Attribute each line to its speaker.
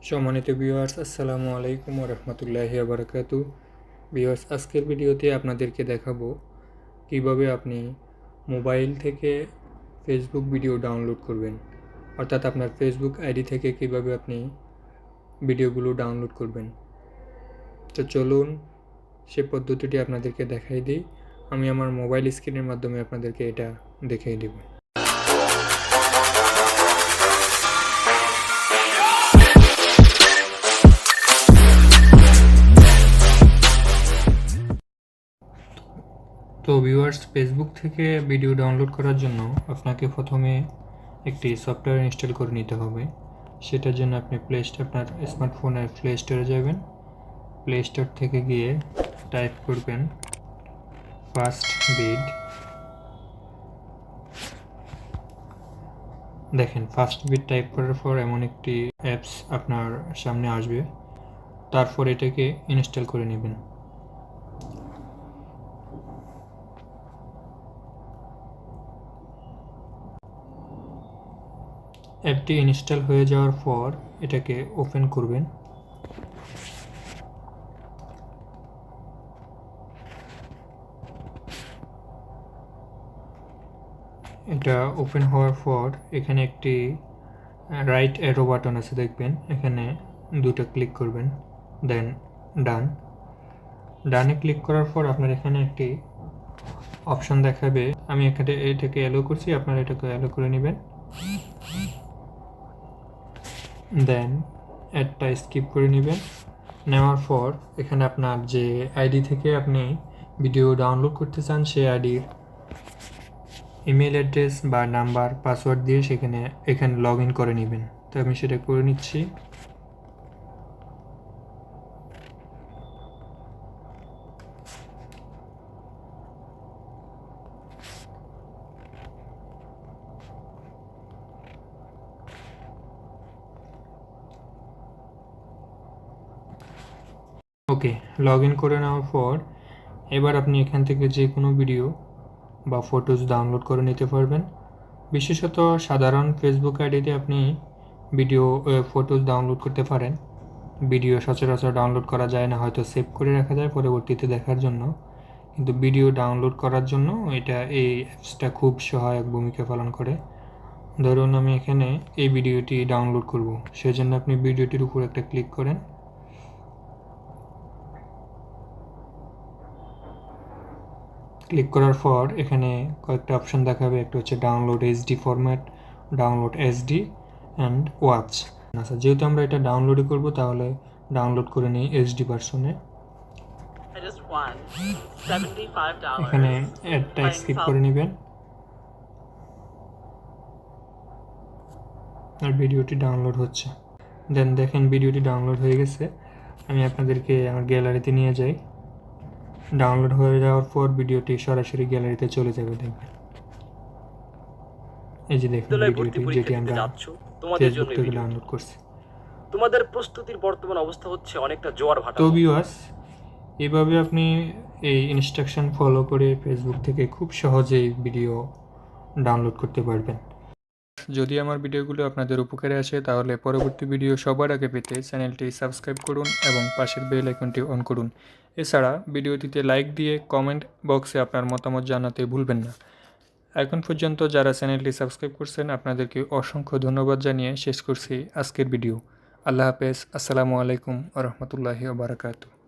Speaker 1: সম্মানিত ভিউয়ার্স, আসসালামু আলাইকুম ওয়া রাহমাতুল্লাহি ওয়া বারাকাতুহু। ভিউয়ার্স, আজকের ভিডিওতে আপনাদেরকে দেখাবো কিভাবে আপনি মোবাইল থেকে ফেসবুক ভিডিও ডাউনলোড করবেন, অর্থাৎ আপনার ফেসবুক আইডি থেকে কিভাবে আপনি ভিডিওগুলো ডাউনলোড করবেন। তো চলুন সে পদ্ধতিটি আপনাদেরকে দেখাই দিই। আমি আমার মোবাইল স্ক্রিনের মাধ্যমে আপনাদেরকে এটা দেখিয়ে দেব। তো ভিউয়ার্স, ফেসবুক থেকে ভিডিও ডাউনলোড করার জন্য আপনাকে প্রথমে একটি সফটওয়্যার ইনস্টল করে নিতে হবে। সেটার জন্য আপনি আপনার স্মার্টফোনের প্লে স্টোরে যাবেন। প্লে স্টোর থেকে গিয়ে টাইপ করবেন ফাস্টবিড। দেখেন, ফাস্টবিড টাইপ করার পর এমন একটি অ্যাপস আপনার সামনে আসবে। তারপর এটাকে ইনস্টল করে নেবেন। অ্যাপটি ইনস্টল হয়ে যাওয়ার পর এটাকে ওপেন করবেন। এটা ওপেন হওয়ার পর এখানে একটি রাইট অ্যারো বাটন আছে, দেখবেন এখানে দুটো ক্লিক করবেন, দেন ডানে ক্লিক করার পর আপনার এখানে একটি অপশন দেখাবে। আমি এটাকে অ্যালো করছি, আপনারা এটাকে অ্যালো করে নেবেন। দেন অ্যাডটা স্কিপ করে নেবেন। নেওয়ার পর এখানে আপনার যে আইডি থেকে আপনি ভিডিও ডাউনলোড করতে চান সেই আইডির ইমেল অ্যাড্রেস বা নাম্বার, পাসওয়ার্ড দিয়ে এখানে লগ ইন করে নেবেন। তো আমি সেটা করে নিচ্ছি। ওকে, লগ ইন করে নেওয়ার পর এবার আপনি এখান থেকে যে কোনো ভিডিও বা ফটোজ ডাউনলোড করে নিতে পারবেন। বিশেষত সাধারণ ফেসবুক আইডিতে আপনি ফটোজ ডাউনলোড করতে পারেন। ভিডিও সচরাচর ডাউনলোড করা যায় না, হয়তো সেভ করে রাখা যায় পরবর্তীতে দেখার জন্য, কিন্তু ভিডিও ডাউনলোড করার জন্য এই অ্যাপসটা খুব সহায়ক ভূমিকা পালন করে। ধরুন আমি এখানে এই ভিডিওটি ডাউনলোড করব, সেজন্য আপনি ভিডিওটির উপর একটা ক্লিক করেন। ক্লিক করার পর এখানে কয়েকটা অপশন দেখাবে। একটা হচ্ছে download HD format, download SD and watch. আচ্ছা, যেহেতু আমরা এটা ডাউনলোডই করব, তাহলে ডাউনলোড করে নিই এইচডি ভার্সনে। এখানে অ্যাডটা স্কিপ করে নেবেন আর ভিডিওটি ডাউনলোড হচ্ছে। দেন দেখেন ভিডিওটি ডাউনলোড হয়ে গেছে। আমি আপনাদেরকে আমার গ্যালারিতে নিয়ে যাই। ডাউনলোড হয়ে যাওয়ার পর ভিডিওটি সরাসরি গ্যালারিতে চলে যাবে। দেখবেন এই যে দেখুন ভিডিওটি, যেটি আমরা ফেসবুক থেকে ডাউনলোড করছি।
Speaker 2: তোমাদের প্রস্তুতির বর্তমান অবস্থা হচ্ছে অনেকটা জোয়ার ভাটা।
Speaker 1: তো ভিউয়ার্স, এইভাবে আপনি এই ইনস্ট্রাকশন ফলো করে ফেসবুক থেকে খুব সহজেই ভিডিও ডাউনলোড করতে পারবেন। যদি আমার ভিডিওগুলো আপনাদের উপকারে আসে, তাহলে পরবর্তী ভিডিও সবার আগে পেতে চ্যানেলটি সাবস্ক্রাইব করুন এবং পাশের বেল আইকনটি অন করুন। এছাড়া ভিডিওটিতে লাইক দিয়ে কমেন্ট বক্সে আপনার মতামত জানাতে ভুলবেন না। এখন পর্যন্ত যারা চ্যানেলটি সাবস্ক্রাইব করছেন, আপনাদেরকে অসংখ্য ধন্যবাদ জানিয়ে শেষ করছি আজকের ভিডিও। আল্লাহ হাফেজ। আসসালামু আলাইকুম ওয়া রাহমাতুল্লাহি ওয়া বারাকাতুহু।